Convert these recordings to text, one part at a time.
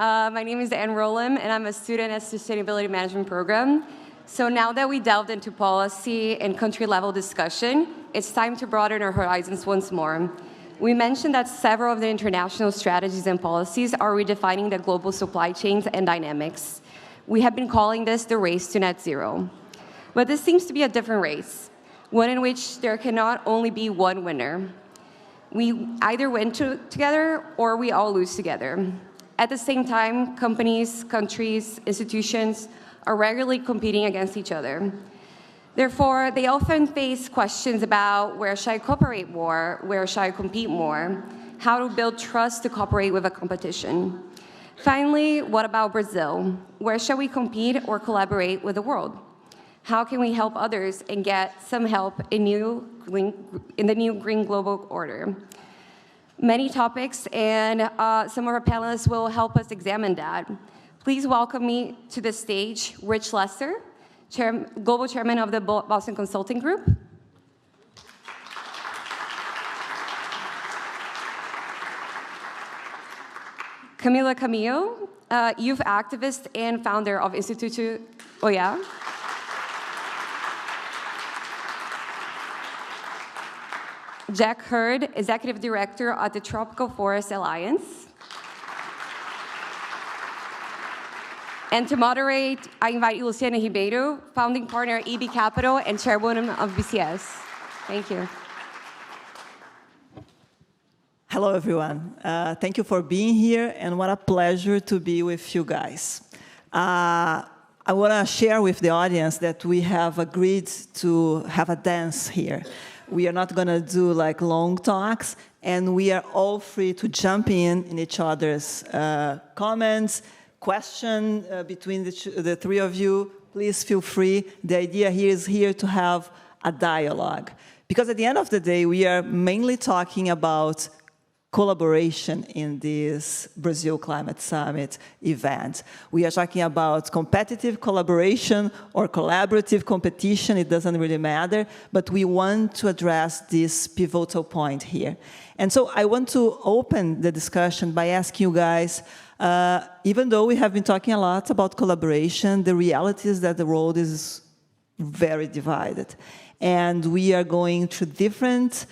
My name is Anne Rolim, and I'm a student at Sustainability Management Program. So now that we delved into policy and country-level discussion, it's time to broaden our horizons once more. We mentioned that several of the international strategies and policies are redefining the global supply chains and dynamics. We have been calling this the race to net zero. But this seems to be a different race, one in which there cannot only be one winner. We either win together or we all lose together. At the same time, companies, countries, institutions are regularly competing against each other. Therefore, they often face questions about where should I cooperate more, where should I compete more, how to build trust to cooperate with a competition. Finally, what about Brazil? Where shall we compete or collaborate with the world? How can we help others and get some help in the new green global order? Many topics, and some of our panelists will help us examine that. Please welcome me to the stage, Rich Lester, Global Chairman of the Boston Consulting Group. Camilo, youth activist and founder of Instituto. Oh, yeah? Jack Hurd, Executive Director at the Tropical Forest Alliance. And to moderate, I invite Luciana Ribeiro, founding partner at EB Capital and chairwoman of BCS. Thank you. Hello, everyone. Thank you for being here, and what a pleasure to be with you guys. I want to share with the audience that we have agreed to have a dance here. We are not going to do like long talks, and we are all free to jump in each other's comments, question between the three of you. Please feel free. The idea here is to have a dialogue. Because at the end of the day, we are mainly talking about collaboration in this Brazil Climate Summit event. We are talking about competitive collaboration or collaborative competition, it doesn't really matter, but we want to address this pivotal point here. And so I want to open the discussion by asking you guys, even though we have been talking a lot about collaboration, the reality is that the world is very divided. And we are going through different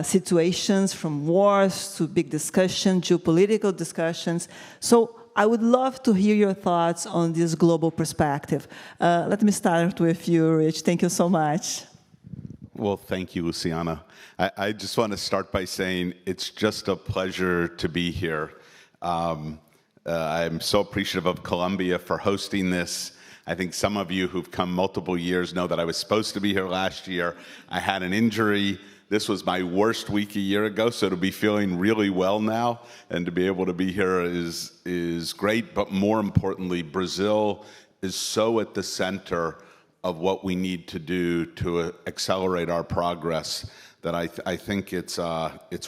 situations, from wars to big discussion, geopolitical discussions. So I would love to hear your thoughts on this global perspective. Let me start with you, Rich. Thank you so much. Well, thank you, Luciana. I just want to start by saying it's just a pleasure to be here. I'm so appreciative of Colombia for hosting this. I think some of you who've come multiple years know that I was supposed to be here last year. I had an injury. This was my worst week a year ago, so to be feeling really well now and to be able to be here is great. But more importantly, Brazil is so at the center of what we need to do to accelerate our progress that I think it's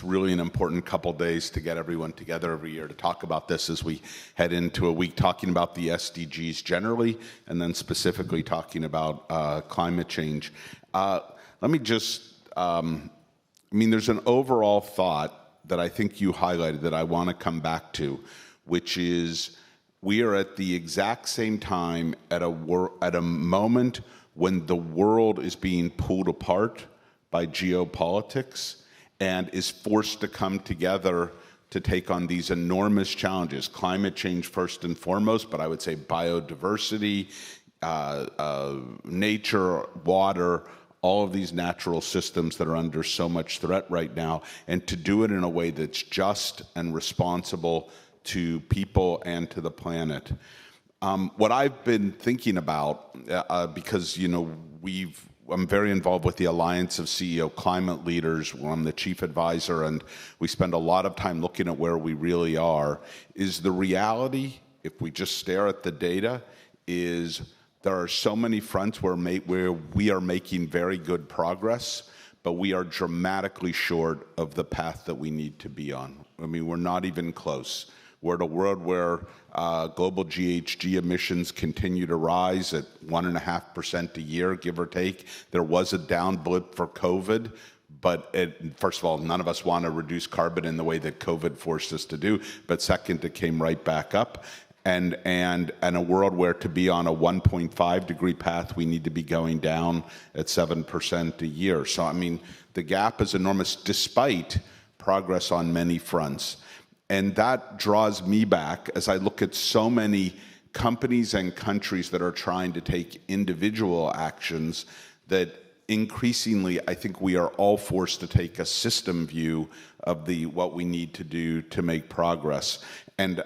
really an important couple days to get everyone together every year to talk about this as we head into a week talking about the SDGs generally and then specifically talking about climate change. Let me just, there's an overall thought that I think you highlighted that I want to come back to, which is we are at the exact same time at a moment when the world is being pulled apart by geopolitics and is forced to come together to take on these enormous challenges. Climate change first and foremost, but I would say biodiversity, nature, water, all of these natural systems that are under so much threat right now, and to do it in a way that's just and responsible to people and to the planet. What I've been thinking about, because I'm very involved with the Alliance of CEO Climate Leaders, where I'm the chief advisor, and we spend a lot of time looking at where we really are, is the reality, if we just stare at the data, is there are so many fronts where we are making very good progress, but we are dramatically short of the path that we need to be on. We're not even close. We're at a world where global GHG emissions continue to rise at 1.5% a year, give or take. There was a down blip for COVID, But first of all, none of us want to reduce carbon in the way that COVID forced us to do. But second, it came right back up. And a world where to be on a 1.5 degree path, we need to be going down at 7% a year. So, I mean, the gap is enormous despite progress on many fronts. And that draws me back as I look at so many companies and countries that are trying to take individual actions that increasingly, I think we are all forced to take a system view of what we need to do to make progress. And,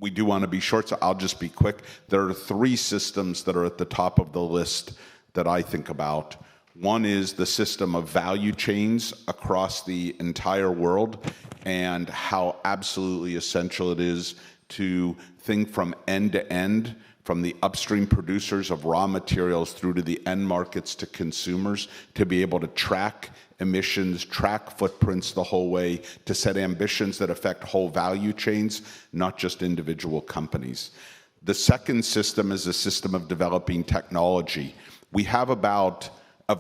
we do want to be short, so I'll just be quick. There are 3 systems that are at the top of the list that I think about. One is the system of value chains across the entire world and how absolutely essential it is to think from end to end, from the upstream producers of raw materials through to the end markets to consumers, to be able to track emissions, track footprints the whole way, to set ambitions that affect whole value chains, not just individual companies. The second system is a system of developing technology. We have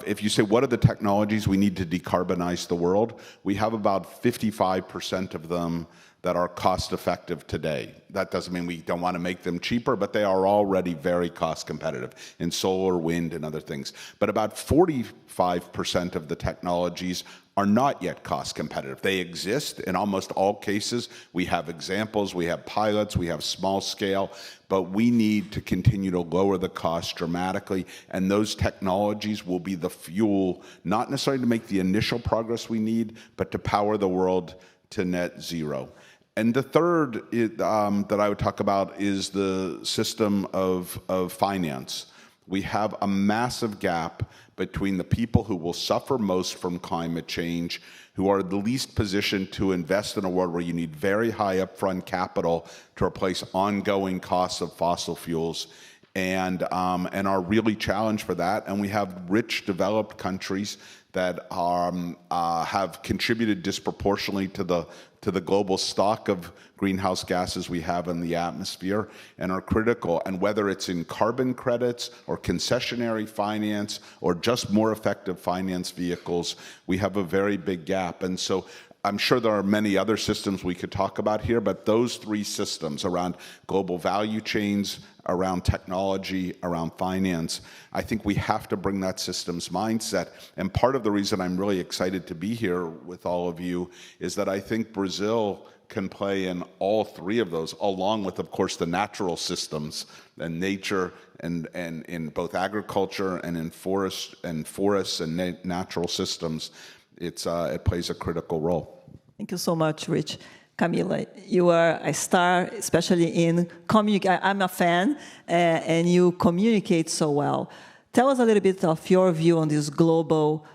if you say, what are the technologies we need to decarbonize the world? We have about 55% of them that are cost effective today. That doesn't mean we don't want to make them cheaper, but they are already very cost competitive in solar, wind, and other things. But about 45% of the technologies are not yet cost competitive. They exist in almost all cases. We have examples, we have pilots, we have small scale, but we need to continue to lower the cost dramatically, and those technologies will be the fuel, not necessarily to make the initial progress we need, but to power the world to net zero. And the third that I would talk about is the system of finance. We have a massive gap between the people who will suffer most from climate change, who are the least positioned to invest in a world where you need very high upfront capital to replace ongoing costs of fossil fuels, and are really challenged for that. And we have rich, developed countries that have contributed disproportionately to the global stock of greenhouse gases we have in the atmosphere and are critical. And whether it's in carbon credits or concessionary finance or just more effective finance vehicles, we have a very big gap. And so I'm sure there are many other systems we could talk about here, but those 3 systems around global value chains, around technology, around finance, I think we have to bring that systems mindset. And part of the reason I'm really excited to be here with all of you is that I think Brazil can play in all 3 of those, along with, of course, the natural systems and nature, and in both agriculture and in forests and natural systems. It plays a critical role. Thank you so much, Rich. Kamila, you are a star, especially in communication. I'm a fan, and you communicate so well. Tell us a little bit of your view on this global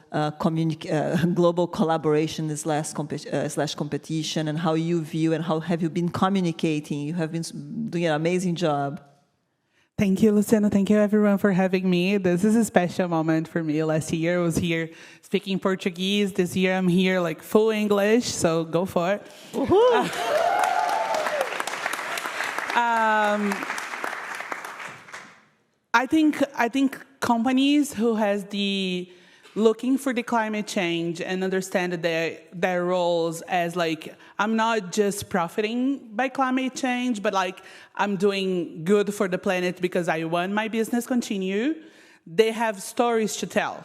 global collaboration slash competition, and how you view and how have you been communicating. You have been doing an amazing job. Thank you, Luciana. Thank you, everyone, for having me. This is a special moment for me. Last year, I was here speaking Portuguese. This year, I'm here like full English, so go for it. I think companies who has looking for the climate change and understand their roles as like, I'm not just profiting by climate change, but like I'm doing good for the planet because I want my business continue. They have stories to tell.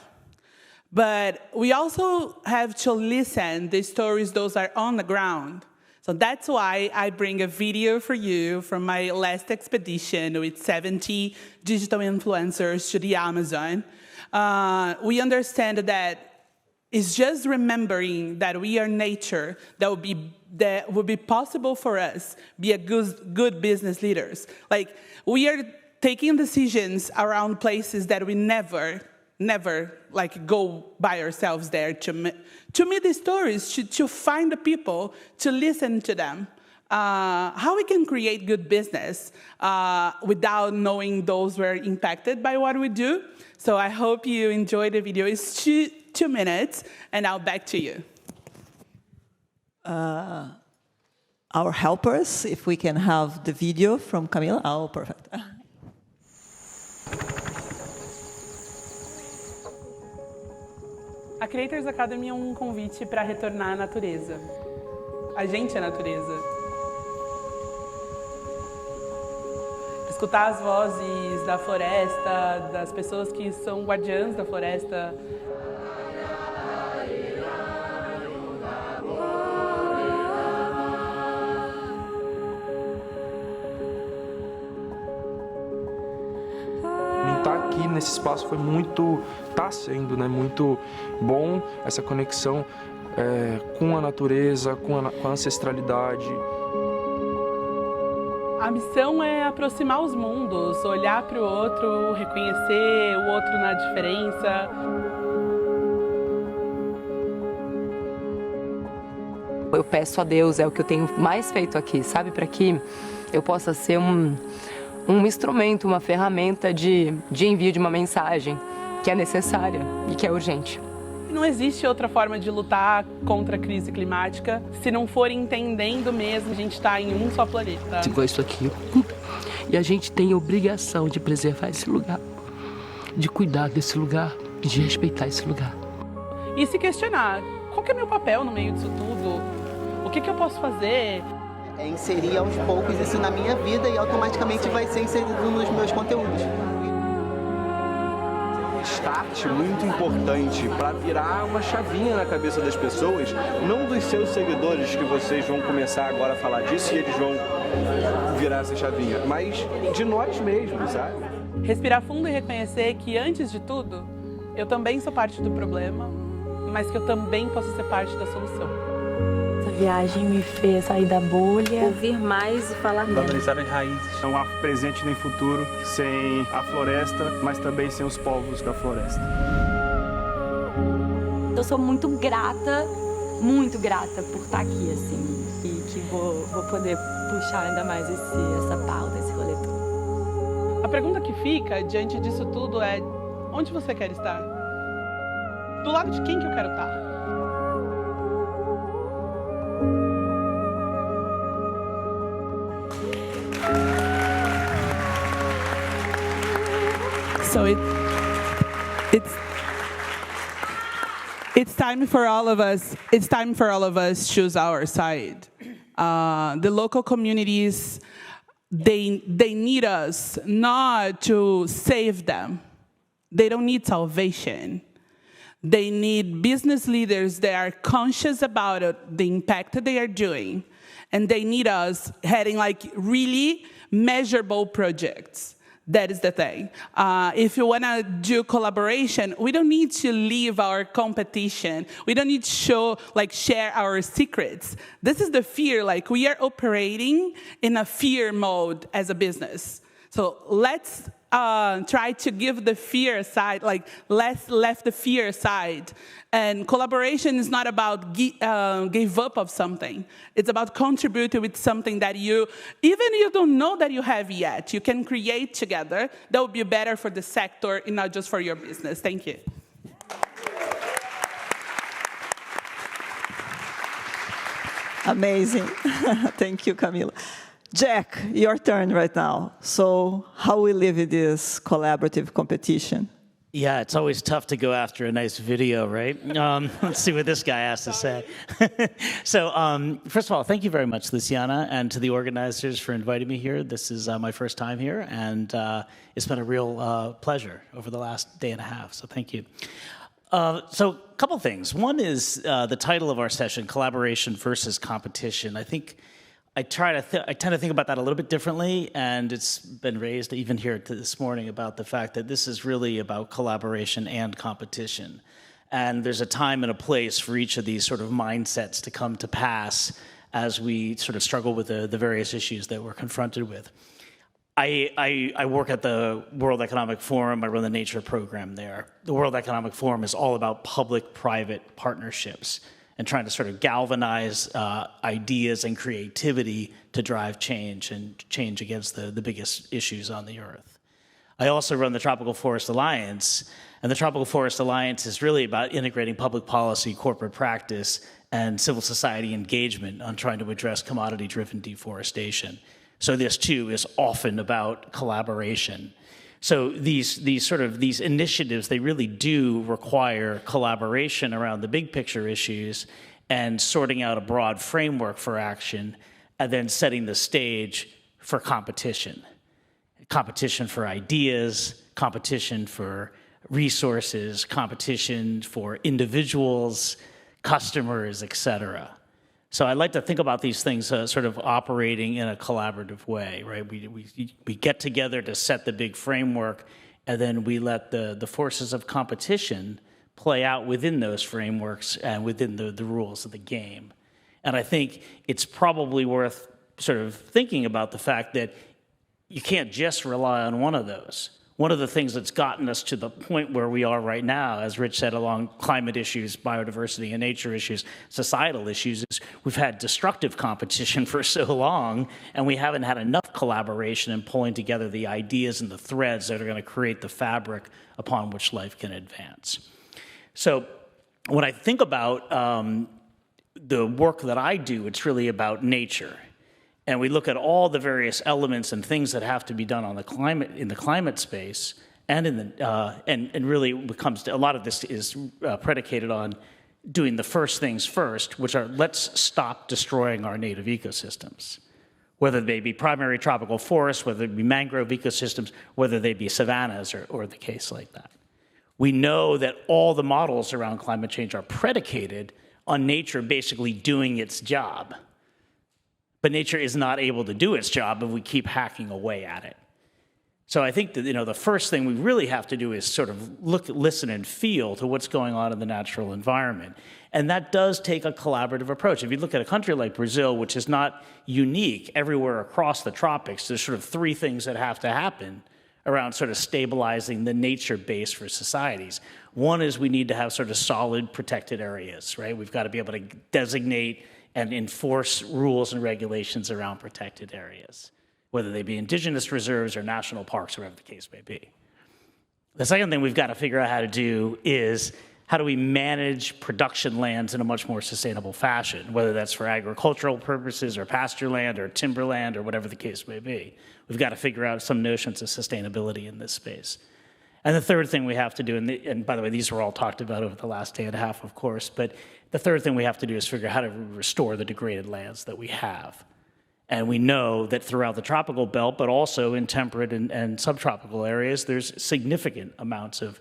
But we also have to listen the stories those are on the ground. So that's why I bring a video for you from my last expedition with 70 digital influencers to the Amazon. We understand that it's just remembering that we are nature that would be possible for us be a good business leaders. Like we are taking decisions around places that we never like go by ourselves there to meet the stories, to find the people, to listen to them. How we can create good business without knowing those who are impacted by what we do. So I hope you enjoy the video. It's two minutes, and now back to you. Our helpers, if we can have the video from Camilo. Oh, perfect. I Creators Academy é um convite para retornar à natureza. A gente é natureza. Escutar as vozes da floresta, das pessoas que são guardiãs da floresta. Estar aqui nesse espaço foi muito, está sendo, né, muito bom, essa conexão com a natureza, com a ancestralidade. A missão é aproximar os mundos, olhar para o outro, reconhecer o outro na diferença. Eu peço a Deus, é o que eu tenho mais feito aqui, sabe? Para que eu possa ser um instrumento, uma ferramenta de envio de uma mensagem que é necessária e que é urgente. Não existe outra forma de lutar contra a crise climática se não for entendendo mesmo que a gente está em um só planeta. Igual isso aqui. E a gente tem a obrigação de preservar esse lugar, de cuidar desse lugar, de respeitar esse lugar. E se questionar, qual que é meu papel no meio disso tudo? O que eu posso fazer? É inserir aos poucos isso na minha vida e automaticamente vai ser inserido nos meus conteúdos. Start muito importante para virar uma chavinha na cabeça das pessoas, não dos seus seguidores que vocês vão começar agora a falar disso e eles vão virar essa chavinha, mas de nós mesmos, sabe? Respirar fundo e reconhecer que, antes de tudo, eu também sou parte do problema, mas que eu também posso ser parte da solução. Essa viagem me fez sair da bolha, ouvir mais e falar menos. Valorizar as raízes. Não há presente nem futuro sem a floresta, mas também sem os povos da floresta. Eu sou muito grata por estar aqui, assim, e que vou poder puxar ainda mais essa pauta, esse rolê todo. A pergunta que fica diante disso tudo é: onde você quer estar? Do lado de quem que eu quero estar? So it's time for all of us. It's time for all of us choose our side. The local communities, they need us not to save them. They don't need salvation. They need business leaders that are conscious about it, the impact that they are doing, and they need us heading like really measurable projects. That is the thing. If you want to do collaboration, we don't need to leave our competition. We don't need to share our secrets. This is the fear, we are operating in a fear mode as a business. So let's try to give the fear aside, let's left the fear aside. And collaboration is not about give up of something. It's about contributing with something that you don't know that you have yet. You can create together. That would be better for the sector and not just for your business. Thank you. Amazing. Thank you, Camila. Jack, your turn right now. So how we live in this collaborative competition? Yeah, it's always tough to go after a nice video, right? Let's see what this guy has to say. So, first of all, thank you very much, Luciana, and to the organizers for inviting me here. This is my first time here, and it's been a real pleasure over the last day and a half, so thank you. So, a couple things. One is the title of our session, Collaboration versus Competition. I think I tend to think about that a little bit differently, and it's been raised even here this morning about the fact that this is really about collaboration and competition. And there's a time and a place for each of these sort of mindsets to come to pass as we sort of struggle with the various issues that we're confronted with. I work at the World Economic Forum. I run the Nature program there. The World Economic Forum is all about public-private partnerships and trying to sort of galvanize ideas and creativity to drive change and change against the biggest issues on the earth. I also run the Tropical Forest Alliance, and the Tropical Forest Alliance is really about integrating public policy, corporate practice, and civil society engagement on trying to address commodity-driven deforestation. So this, too, is often about collaboration. So these initiatives, they really do require collaboration around the big picture issues and sorting out a broad framework for action, and then setting the stage for competition. Competition for ideas, competition for resources, competition for individuals, customers, et cetera. So I like to think about these things sort of operating in a collaborative way, right? We get together to set the big framework, and then we let the forces of competition play out within those frameworks and within the rules of the game. And I think it's probably worth sort of thinking about the fact that you can't just rely on one of those. One of the things that's gotten us to the point where we are right now, as Rich said, along climate issues, biodiversity and nature issues, societal issues, is we've had destructive competition for so long, and we haven't had enough collaboration in pulling together the ideas and the threads that are going to create the fabric upon which life can advance. So when I think about the work that I do, it's really about nature. And we look at all the various elements and things that have to be done on the climate, in the climate space, and in the and really it comes to a lot of this is predicated on doing the first things first, which are let's stop destroying our native ecosystems, whether they be primary tropical forests, whether they be mangrove ecosystems, whether they be savannas or the case like that. We know that all the models around climate change are predicated on nature basically doing its job. But nature is not able to do its job if we keep hacking away at it. So I think that the first thing we really have to do is sort of look, listen, and feel to what's going on in the natural environment. And that does take a collaborative approach. If you look at a country like Brazil, which is not unique everywhere across the tropics, there's sort of three things that have to happen around sort of stabilizing the nature base for societies. One is we need to have sort of solid protected areas, right? We've got to be able to designate and enforce rules and regulations around protected areas, whether they be indigenous reserves or national parks, whatever the case may be. The second thing we've got to figure out how to do is how do we manage production lands in a much more sustainable fashion, whether that's for agricultural purposes or pasture land or timberland or whatever the case may be. We've got to figure out some notions of sustainability in this space. And the third thing we have to do, and by the way, these were all talked about over the last day and a half, of course, but the third thing we have to do is figure out how to restore the degraded lands that we have. And we know that throughout the tropical belt, but also in temperate and subtropical areas, there's significant amounts of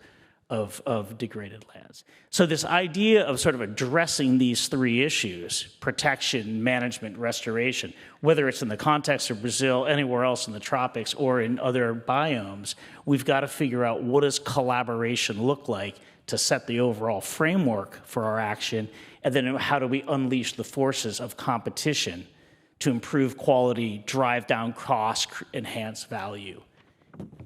degraded lands. So this idea of sort of addressing these three issues, protection, management, restoration, whether it's in the context of Brazil, anywhere else in the tropics, or in other biomes, we've got to figure out what does collaboration look like to set the overall framework for our action, and then how do we unleash the forces of competition to improve quality, drive down costs, enhance value.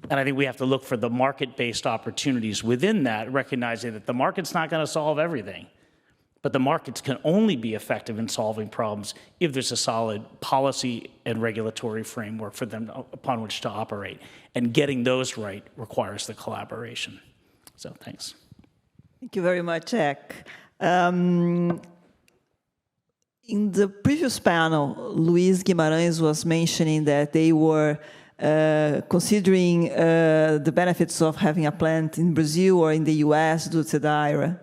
And I think we have to look for the market-based opportunities within that, recognizing that the market's not going to solve everything, but the markets can only be effective in solving problems if there's a solid policy and regulatory framework for them upon which to operate. And getting those right requires the collaboration. So thanks. Thank you very much, Jack. In the previous panel, Luiz Guimarães was mentioning that they were considering the benefits of having a plant in Brazil or in the US due to the IRA.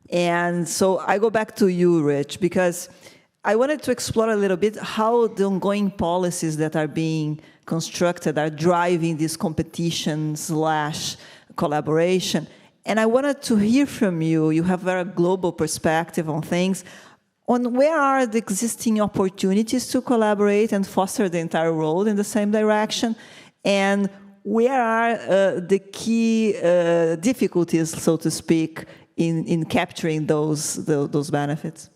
And so I go back to you, Rich, because I wanted to explore a little bit how the ongoing policies that are being constructed are driving this competition/collaboration. And I wanted to hear from you. You have a very global perspective on things. On where are the existing opportunities to collaborate and foster the entire world in the same direction? And where are the key difficulties, so to speak, in capturing those benefits?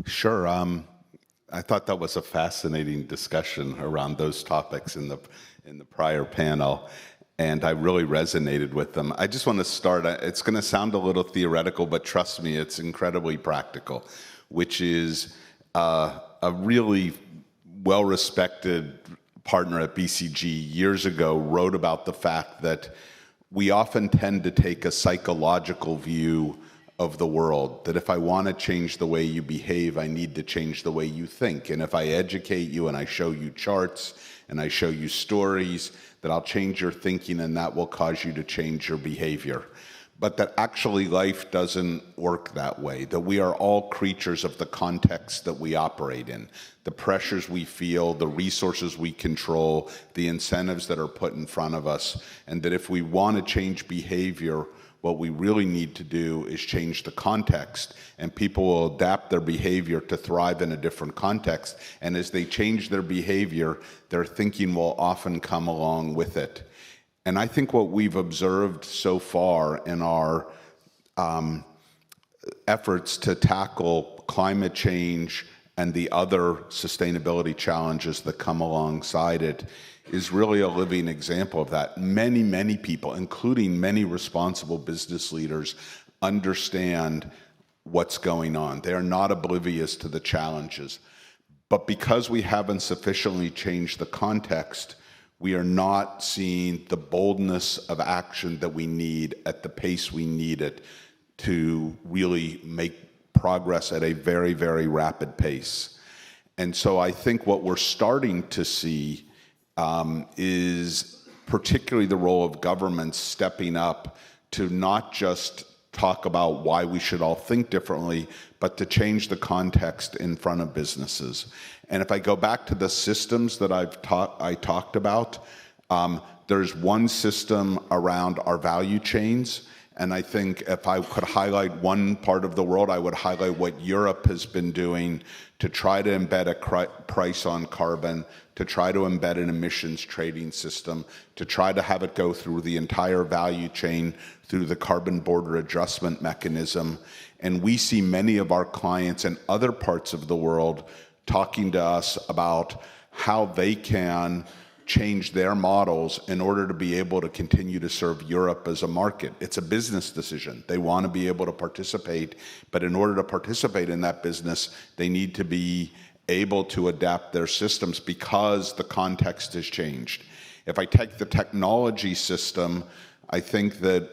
Sure. I thought that was a fascinating discussion around those topics in the prior panel, and I really resonated with them. I just want to start. It's going to sound a little theoretical, but trust me, it's incredibly practical, which is a really well-respected partner at BCG years ago wrote about the fact that we often tend to take a psychological view of the world, that if I want to change the way you behave, I need to change the way you think. And if I educate you and I show you charts and I show you stories, that I'll change your thinking and that will cause you to change your behavior. But that actually life doesn't work that way, that we are all creatures of the context that we operate in, the pressures we feel, the resources we control, the incentives that are put in front of us, and that if we want to change behavior, what we really need to do is change the context, and people will adapt their behavior to thrive in a different context. And as they change their behavior, their thinking will often come along with it. And I think what we've observed so far in our efforts to tackle climate change and the other sustainability challenges that come alongside it is really a living example of that. Many, many people, including many responsible business leaders, understand what's going on. They are not oblivious to the challenges. But because we haven't sufficiently changed the context, we are not seeing the boldness of action that we need at the pace we need it to really make progress at a very, very rapid pace. And so I think what we're starting to see is particularly the role of governments stepping up to not just talk about why we should all think differently, but to change the context in front of businesses. And if I go back to the systems that I talked about, there's one system around our value chains. And I think if I could highlight one part of the world, I would highlight what Europe has been doing to try to embed a price on carbon, to try to embed an emissions trading system, to try to have it go through the entire value chain through the carbon border adjustment mechanism. And we see many of our clients in other parts of the world talking to us about how they can change their models in order to be able to continue to serve Europe as a market. It's a business decision. They want to be able to participate, but in order to participate in that business, they need to be able to adapt their systems because the context has changed. If I take the technology system, I think that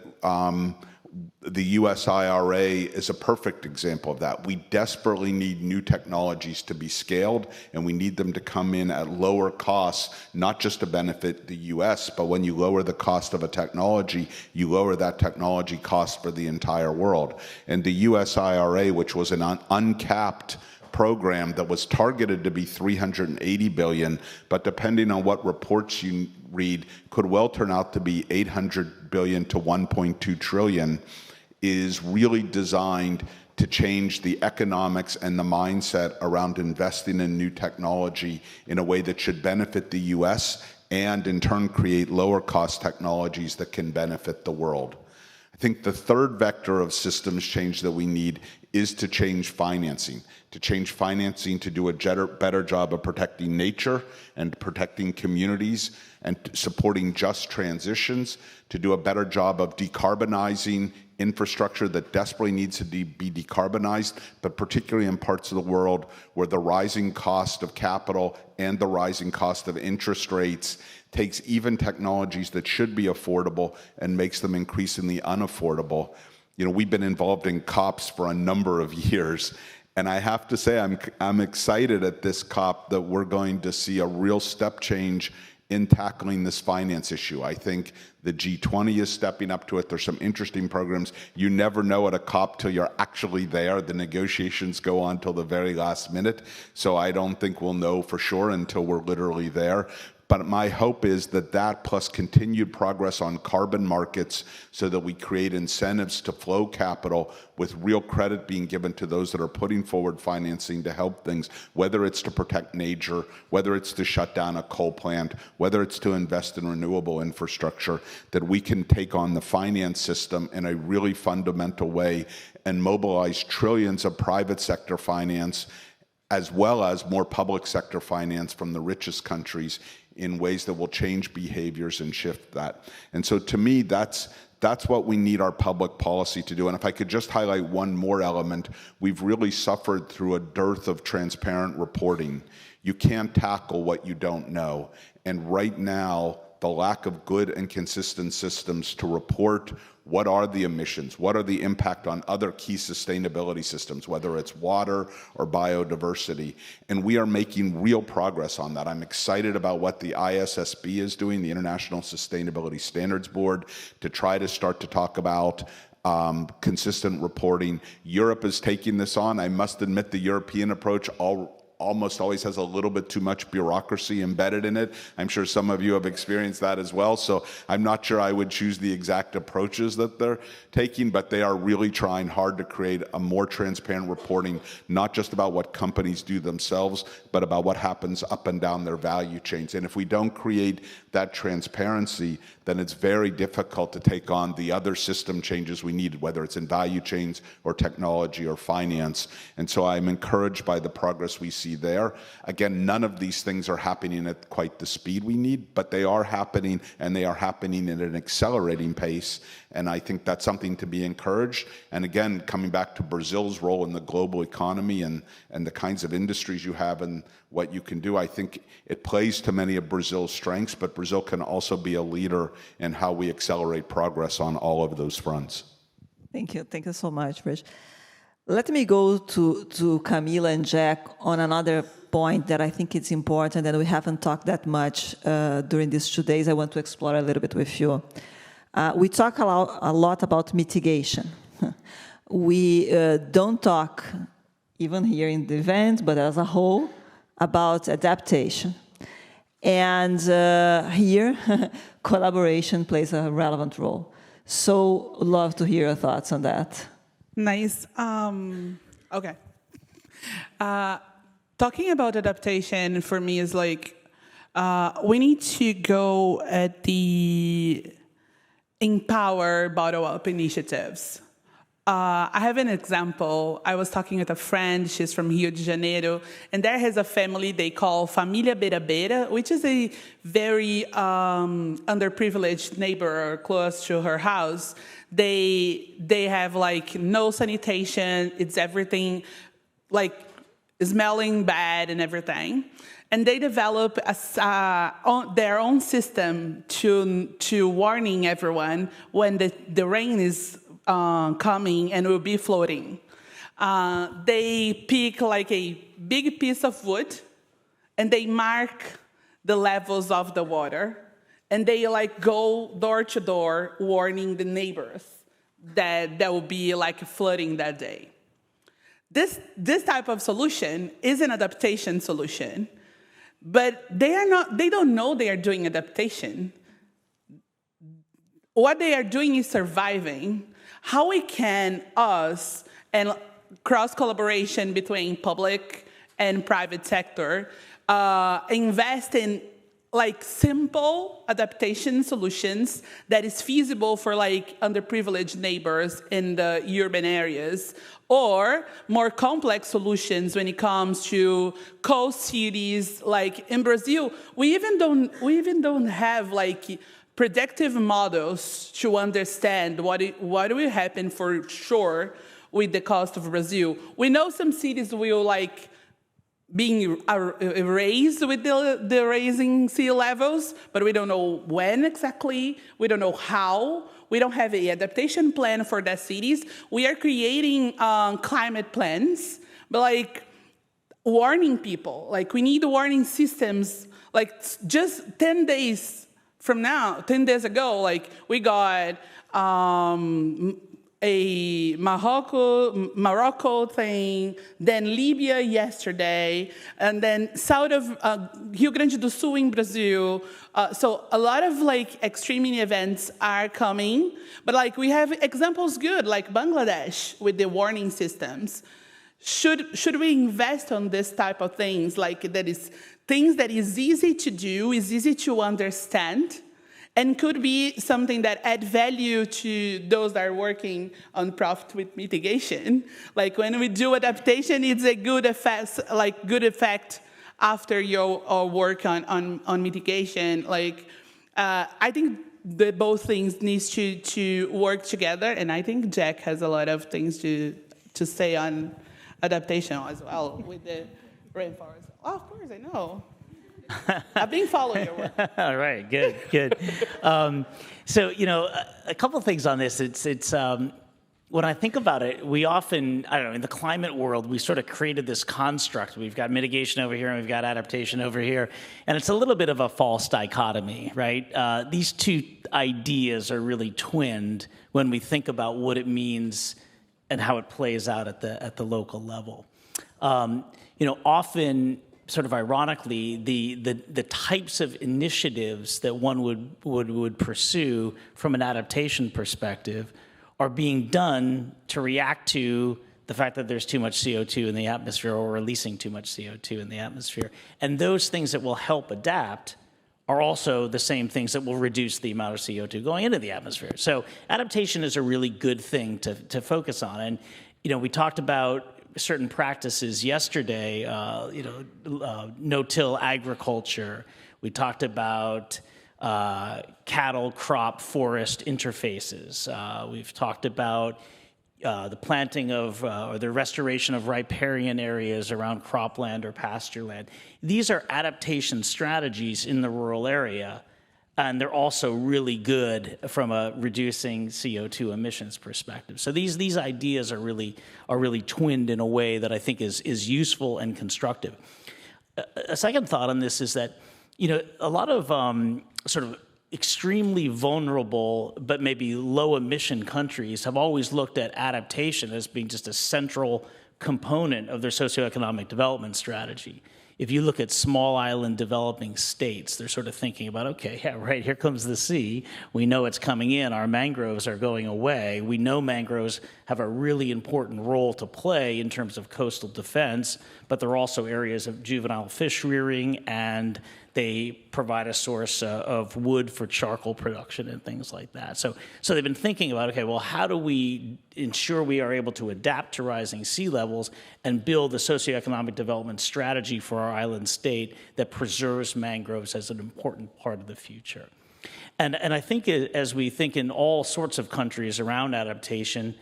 the US IRA is a perfect example of that. We desperately need new technologies to be scaled, and we need them to come in at lower costs, not just to benefit the US, but when you lower the cost of a technology, you lower that technology cost for the entire world. And the US IRA, which was an uncapped program that was targeted to be $380 billion, but depending on what reports you read, could well turn out to be $800 billion to $1.2 trillion, is really designed to change the economics and the mindset around investing in new technology in a way that should benefit the US and in turn create lower cost technologies that can benefit the world. I think the third vector of systems change that we need is to change financing to do a better job of protecting nature and protecting communities and supporting just transitions, to do a better job of decarbonizing infrastructure that desperately needs to be decarbonized, but particularly in parts of the world where the rising cost of capital and the rising cost of interest rates takes even technologies that should be affordable and makes them increasingly unaffordable. You know, we've been involved in COPs for a number of years, and I have to say I'm excited at this COP that we're going to see a real step change in tackling this finance issue. I think the G20 is stepping up to it. There's some interesting programs. You never know at a COP till you're actually there. The negotiations go on till the very last minute, so I don't think we'll know for sure until we're literally there. But my hope is that that plus continued progress on carbon markets so that we create incentives to flow capital with real credit being given to those that are putting forward financing to help things, whether it's to protect nature, whether it's to shut down a coal plant, whether it's to invest in renewable infrastructure, that we can take on the finance system in a really fundamental way and mobilize trillions of private sector finance as well as more public sector finance from the richest countries in ways that will change behaviors and shift that. And so to me, that's what we need our public policy to do. And if I could just highlight one more element, we've really suffered through a dearth of transparent reporting. You can't tackle what you don't know. And right now, the lack of good and consistent systems to report what are the emissions, what are the impact on other key sustainability systems, whether it's water or biodiversity. And we are making real progress on that. I'm excited about what the ISSB is doing, the International Sustainability Standards Board, to try to start to talk about consistent reporting. Europe is taking this on. I must admit the European approach almost always has a little bit too much bureaucracy embedded in it. I'm sure some of you have experienced that as well, so I'm not sure I would choose the exact approaches that they're taking, but they are really trying hard to create a more transparent reporting, not just about what companies do themselves, but about what happens up and down their value chains. And if we don't create that transparency, then it's very difficult to take on the other system changes we need, whether it's in value chains or technology or finance. And so I'm encouraged by the progress we see there. Again, none of these things are happening at quite the speed we need, but they are happening, and they are happening at an accelerating pace. And I think that's something to be encouraged. And again, coming back to Brazil's role in the global economy and the kinds of industries you have and what you can do, I think it plays to many of Brazil's strengths, but Brazil can also be a leader in how we accelerate progress on all of those fronts. Thank you. Thank you so much, Rich. Let me go to Kamila and Jack on another point that I think it's important, and we haven't talked that much during these 2 days. I want to explore a little bit with you. We talk a lot about mitigation. We don't talk, even here in the event, but as a whole, about adaptation. And here, collaboration plays a relevant role. So, love to hear your thoughts on that. Nice. Okay. Talking about adaptation for me is like, we need to go at the empower bottom-up initiatives. I have an example. I was talking with a friend, she's from Rio de Janeiro, and there has a family they call Família Beira Beira, which is a very underprivileged neighbor close to her house. They have like no sanitation, it's everything like smelling bad and everything. And they develop their own system to warning everyone when the rain is coming and will be floating. They pick like a big piece of wood and they mark the levels of the water, and they like go door to door warning the neighbors that there will be like flooding that day. This type of solution is an adaptation solution, but they don't know they are doing adaptation. What they are doing is surviving. How we can, us, and cross-collaboration between public and private sector, invest in like simple adaptation solutions that is feasible for like underprivileged neighbors in the urban areas, or more complex solutions when it comes to coast cities. Like in Brazil, we even don't have like predictive models to understand what will happen for sure with the coast of Brazil. We know some cities will like being erased with the rising sea levels, but we don't know when exactly, we don't know how, we don't have an adaptation plan for that cities. We are creating climate plans, but like warning people, like we need warning systems, like just 10 days from now, 10 days ago, like we got a Morocco thing, then Libya yesterday, and then south of Rio Grande do Sul in Brazil. So a lot of like extreme events are coming, but like we have examples good, like Bangladesh with the warning systems. Should we invest on this type of things, like that is things that is easy to do, is easy to understand, and could be something that add value to those that are working on profit with mitigation. Like when we do adaptation, it's a good effect, like good effect after your work on mitigation. Like I think that both things needs to work together, and I think Jack has a lot of things to say on adaptation as well with the rainforest. Oh, of course, I know. I've been following your work. All right, good. So, a couple of things on this. It's when I think about it, we often, I don't know, in the climate world, we sort of created this construct. We've got mitigation over here and we've got adaptation over here. And it's a little bit of a false dichotomy, right? These two ideas are really twinned when we think about what it means and how it plays out at the local level. Often, sort of ironically, the types of initiatives that one would pursue from an adaptation perspective are being done to react to the fact that there's too much CO2 in the atmosphere or releasing too much CO2 in the atmosphere. And those things that will help adapt are also the same things that will reduce the amount of CO2 going into the atmosphere. So adaptation is a really good thing to focus on. And, we talked about certain practices yesterday, no-till agriculture. We talked about cattle, crop, forest interfaces. We've talked about the planting of or the restoration of riparian areas around cropland or pasture land. These are adaptation strategies in the rural area, and they're also really good from a reducing CO2 emissions perspective. So these ideas are really twinned in a way that I think is useful and constructive. A second thought on this is that a lot of sort of extremely vulnerable but maybe low emission countries have always looked at adaptation as being just a central component of their socioeconomic development strategy. If you look at small island developing states, they're sort of thinking about, okay, yeah, right, here comes the sea. We know it's coming in. Our mangroves are going away. We know mangroves have a really important role to play in terms of coastal defense, but they're also areas of juvenile fish rearing, and they provide a source of wood for charcoal production and things like that. So they've been thinking about, okay, well, how do we ensure we are able to adapt to rising sea levels and build a socioeconomic development strategy for our island state that preserves mangroves as an important part of the future? And I think as we think in all sorts of countries around adaptation,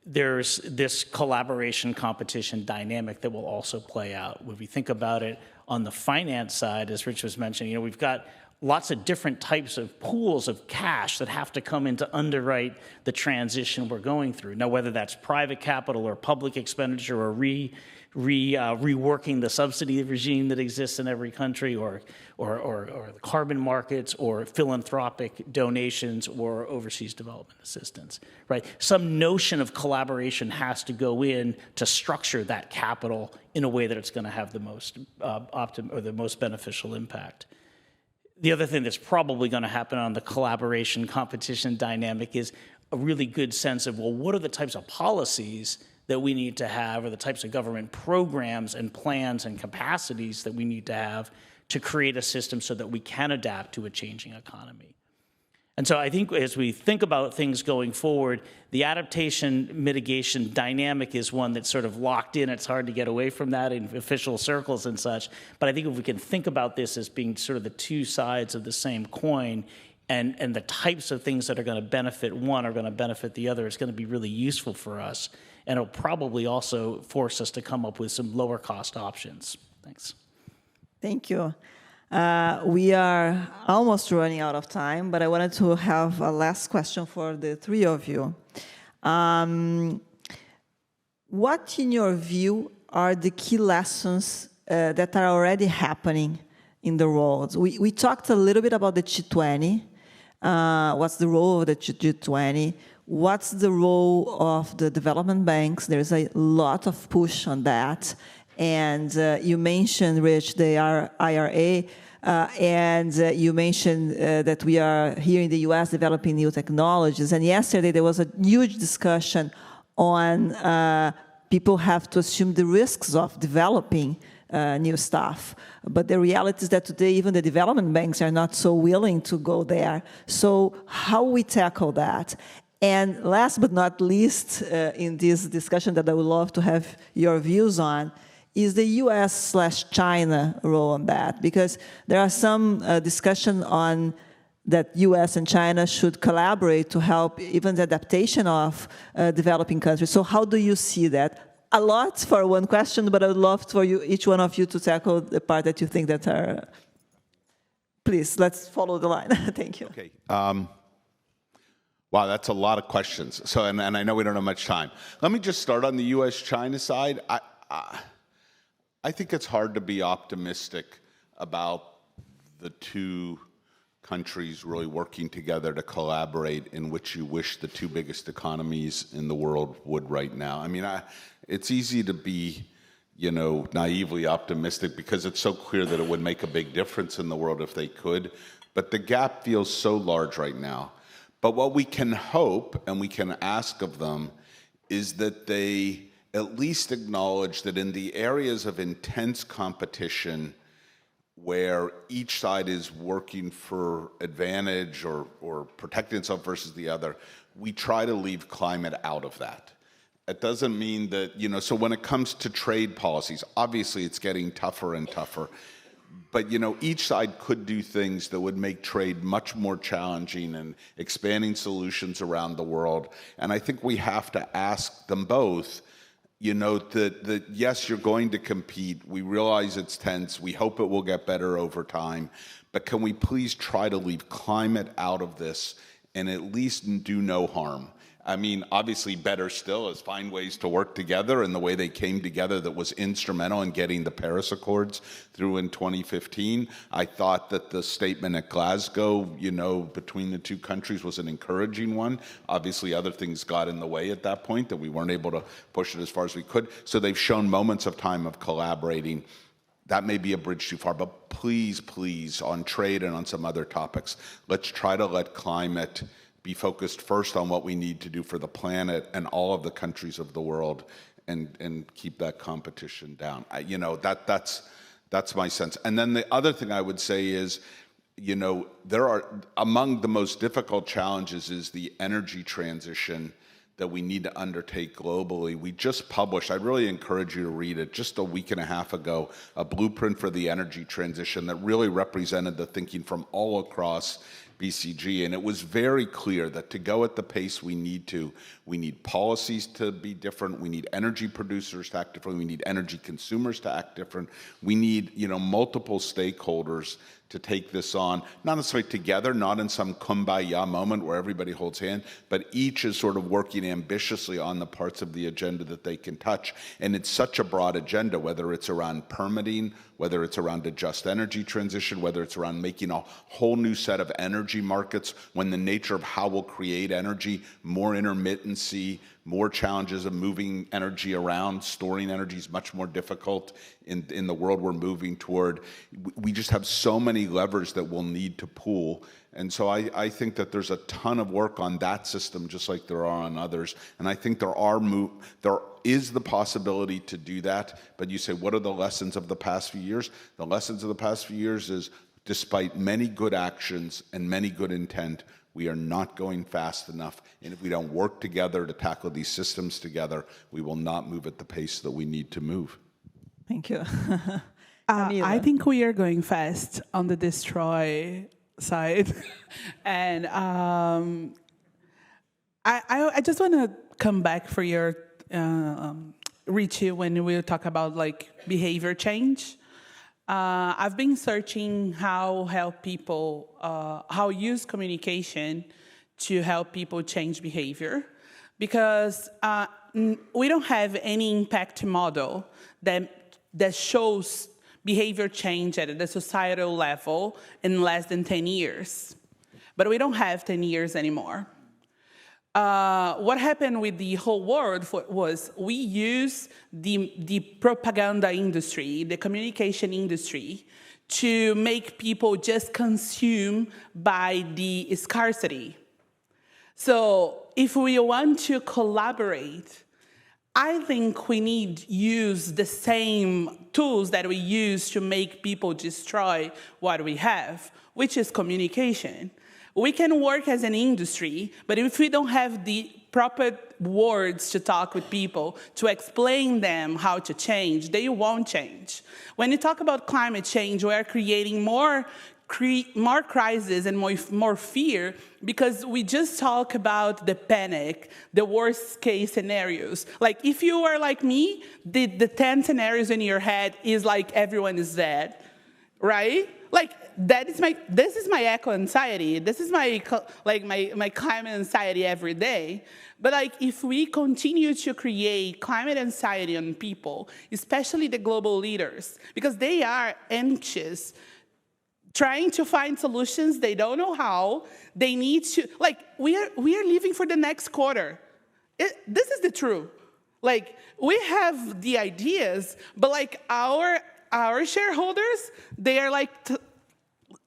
there's this collaboration competition dynamic that will also play out. When we think about it on the finance side, as Rich was mentioning, we've got lots of different types of pools of cash that have to come in to underwrite the transition we're going through. Now, whether that's private capital or public expenditure or reworking the subsidy regime that exists in every country, or the carbon markets, or philanthropic donations, or overseas development assistance, right? Some notion of collaboration has to go in to structure that capital in a way that it's going to have the most the most beneficial impact. The other thing that's probably going to happen on the collaboration competition dynamic is a really good sense of, well, what are the types of policies that we need to have, or the types of government programs and plans and capacities that we need to have to create a system so that we can adapt to a changing economy. And so I think as we think about things going forward, the adaptation mitigation dynamic is one that's sort of locked in. It's hard to get away from that in official circles and such. But I think if we can think about this as being sort of the two sides of the same coin, and the types of things that are going to benefit one are going to benefit the other, it's going to be really useful for us. And it'll probably also force us to come up with some lower cost options. Thanks. Thank you. We are almost running out of time, but I wanted to have a last question for the three of you. What, in your view, are the key lessons that are already happening in the world? We talked a little bit about the G20. What's the role of the G20? What's the role of the development banks? There's a lot of push on that. And you mentioned, Rich, the IRA, and you mentioned that we are here in the US developing new technologies. And yesterday there was a huge discussion on people have to assume the risks of developing new stuff. But the reality is that today even the development banks are not so willing to go there. So how we tackle that? And last but not least, in this discussion that I would love to have your views on, is the US/China role on that? Because there are some discussion on that US and China should collaborate to help even the adaptation of developing countries. So how do you see that? A lot for one question, but I would love for you, each one of you, to tackle the part that you think that are please, let's follow the line. Thank you. Okay. Wow, that's a lot of questions. So, and I know we don't have much time. Let me just start on the U.S.-China side. I think it's hard to be optimistic about the two countries really working together to collaborate in which you wish the two biggest economies in the world would right now. I mean, it's easy to be, naively optimistic because it's so clear that it would make a big difference in the world if they could. But the gap feels so large right now. But what we can hope and we can ask of them is that they at least acknowledge that in the areas of intense competition where each side is working for advantage or protecting itself versus the other, we try to leave climate out of that. It doesn't mean that, so when it comes to trade policies, obviously it's getting tougher and tougher. But, each side could do things that would make trade much more challenging and expanding solutions around the world. And I think we have to ask them both, that yes, you're going to compete. We realize it's tense. We hope it will get better over time. But can we please try to leave climate out of this and at least do no harm? I mean, obviously better still is find ways to work together, and the way they came together that was instrumental in getting the Paris Accords through in 2015. I thought that the statement at Glasgow, between the two countries was an encouraging one. Obviously other things got in the way at that point that we weren't able to push it as far as we could. So they've shown moments of time of collaborating. That may be a bridge too far, but please, please, on trade and on some other topics, let's try to let climate be focused first on what we need to do for the planet and all of the countries of the world, and keep that competition down. That's my sense. And then the other thing I would say is, there are, among the most difficult challenges is the energy transition that we need to undertake globally. We just published, I'd really encourage you to read it, just a week and a half ago, a blueprint for the energy transition that really represented the thinking from all across BCG, and it was very clear that to go at the pace we need policies to be different, we need energy producers to act differently, we need energy consumers to act different, we need multiple stakeholders to take this on, not necessarily together, not in some kumbaya moment where everybody holds hands, but each is sort of working ambitiously on the parts of the agenda that they can touch. And it's such a broad agenda, whether it's around permitting, whether it's around a just energy transition, whether it's around making a whole new set of energy markets, when the nature of how we'll create energy, more intermittency, more challenges of moving energy around, storing energy is much more difficult in the world we're moving toward. We just have so many levers that we'll need to pull. And so I think that there's a ton of work on that system, just like there are on others. And I think there is the possibility to do that. But you say, what are the lessons of the past few years? The lessons of the past few years is, despite many good actions and many good intent, we are not going fast enough. And if we don't work together to tackle these systems together, we will not move at the pace that we need to move. Thank you. I think we are going fast on the destroy side. And I just want to come back for your, Richie, when we talk about behavior change. I've been searching how help people, how use communication to help people change behavior, because we don't have any impact model that shows behavior change at the societal level in less than 10 years. But we don't have 10 years anymore. What happened with the whole world was we use the propaganda industry, the communication industry, to make people just consume by the scarcity. So if we want to collaborate, I think we need to use the same tools that we use to make people destroy what we have, which is communication. We can work as an industry, but if we don't have the proper words to talk with people, to explain them how to change, they won't change. When you talk about climate change, we are creating more crisis and more fear, because we just talk about the panic, the worst case scenarios. Like if you are like me, the 10 scenarios in your head is like everyone is dead, right? like, this is my eco-anxiety. This is my climate anxiety every day. But like, if we continue to create climate anxiety on people, especially the global leaders, because they are anxious, trying to find solutions, they don't know how, they need to, like, we are living for the next quarter. This is the truth. Like, we have the ideas, but like our shareholders, they are like,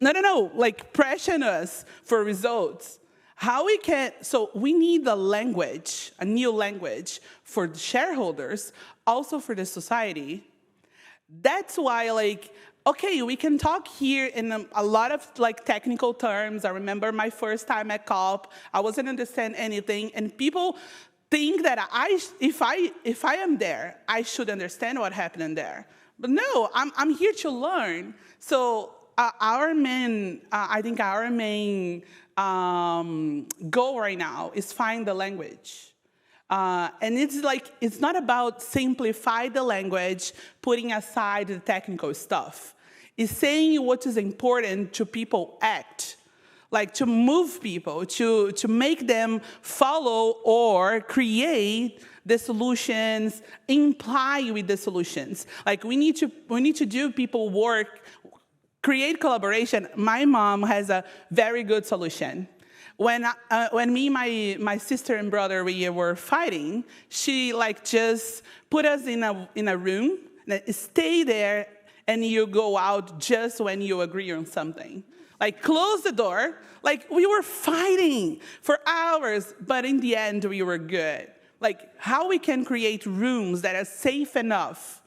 like pressuring us for results. How we can, so we need a language, a new language for the shareholders, also for the society. That's why, like, okay, we can talk here in a lot of like technical terms. I remember my first time at COP, I wasn't understand anything, and people think that if I am there, I should understand what happened there. But no, I'm here to learn. So I think our main goal right now is find the language. And it's like, it's not about simplify the language, putting aside the technical stuff. It's saying what is important to people act, like to move people, to make them follow or create the solutions, imply with the solutions. Like we need to do people work, create collaboration. My mom has a very good solution. When me, my sister and brother, we were fighting, she like just put us in a room, stay there, and you go out just when you agree on something. Like close the door, like we were fighting for hours, but in the end we were good. Like how we can create rooms that are safe enough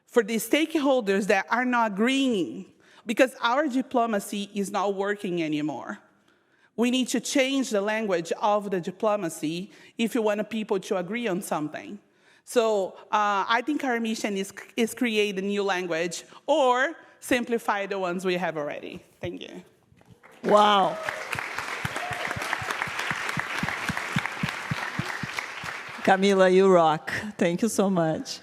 for the stakeholders that are not agreeing, because our diplomacy is not working anymore. We need to change the language of the diplomacy if you want people to agree on something. So I think our mission is create a new language or simplify the ones we have already. Thank you. Wow. Kamila, you rock. Thank you so much.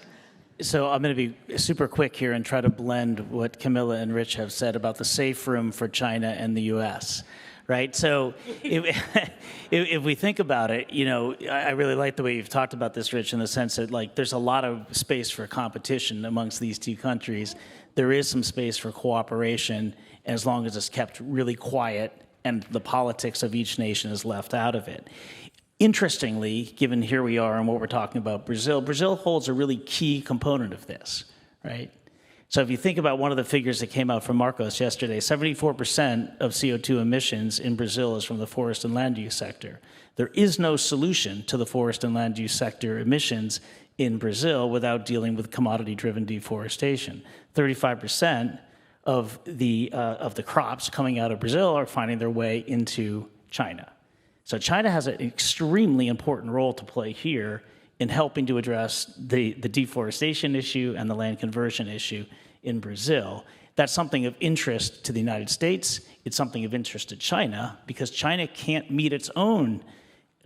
So I'm going to be super quick here and try to blend what Kamila and Rich have said about the safe room for China and the U.S., right? So if we think about it, you know, I really like the way you've talked about this, Rich, in the sense that, like, there's a lot of space for competition amongst these two countries. There is some space for cooperation, as long as it's kept really quiet and the politics of each nation is left out of it. Interestingly, given here we are and what we're talking about, Brazil holds a really key component of this, right? So if you think about one of the figures that came out from Marcos yesterday, 74% of CO2 emissions in Brazil is from the forest and land use sector. There is no solution to the forest and land use sector emissions in Brazil without dealing with commodity-driven deforestation. 35% of the crops coming out of Brazil are finding their way into China. So China has an extremely important role to play here in helping to address the deforestation issue and the land conversion issue in Brazil. That's something of interest to the United States. It's something of interest to China, because China can't meet its own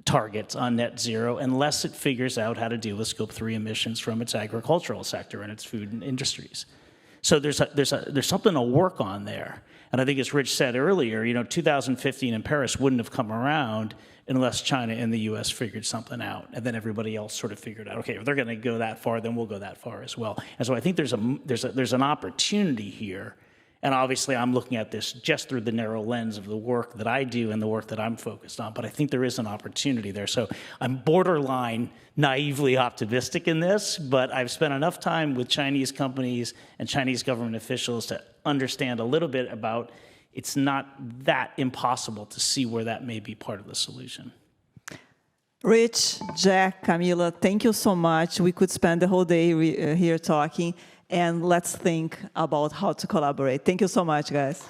targets on net zero unless it figures out how to deal with Scope 3 emissions from its agricultural sector and its food and industries. So there's something to work on there. And I think, as Rich said earlier, you know, 2015 in Paris wouldn't have come around unless China and the U.S. figured something out, and then everybody else sort of figured out, okay, if they're going to go that far, then we'll go that far as well. And so I think there's an opportunity here, and obviously I'm looking at this just through the narrow lens of the work that I do and the work that I'm focused on, but I think there is an opportunity there. So I'm borderline naively optimistic in this, but I've spent enough time with Chinese companies and Chinese government officials to understand a little bit about it's not that impossible to see where that may be part of the solution. Rich, Jack, Kamila, thank you so much. We could spend the whole day here talking, and let's think about how to collaborate. Thank you so much, guys.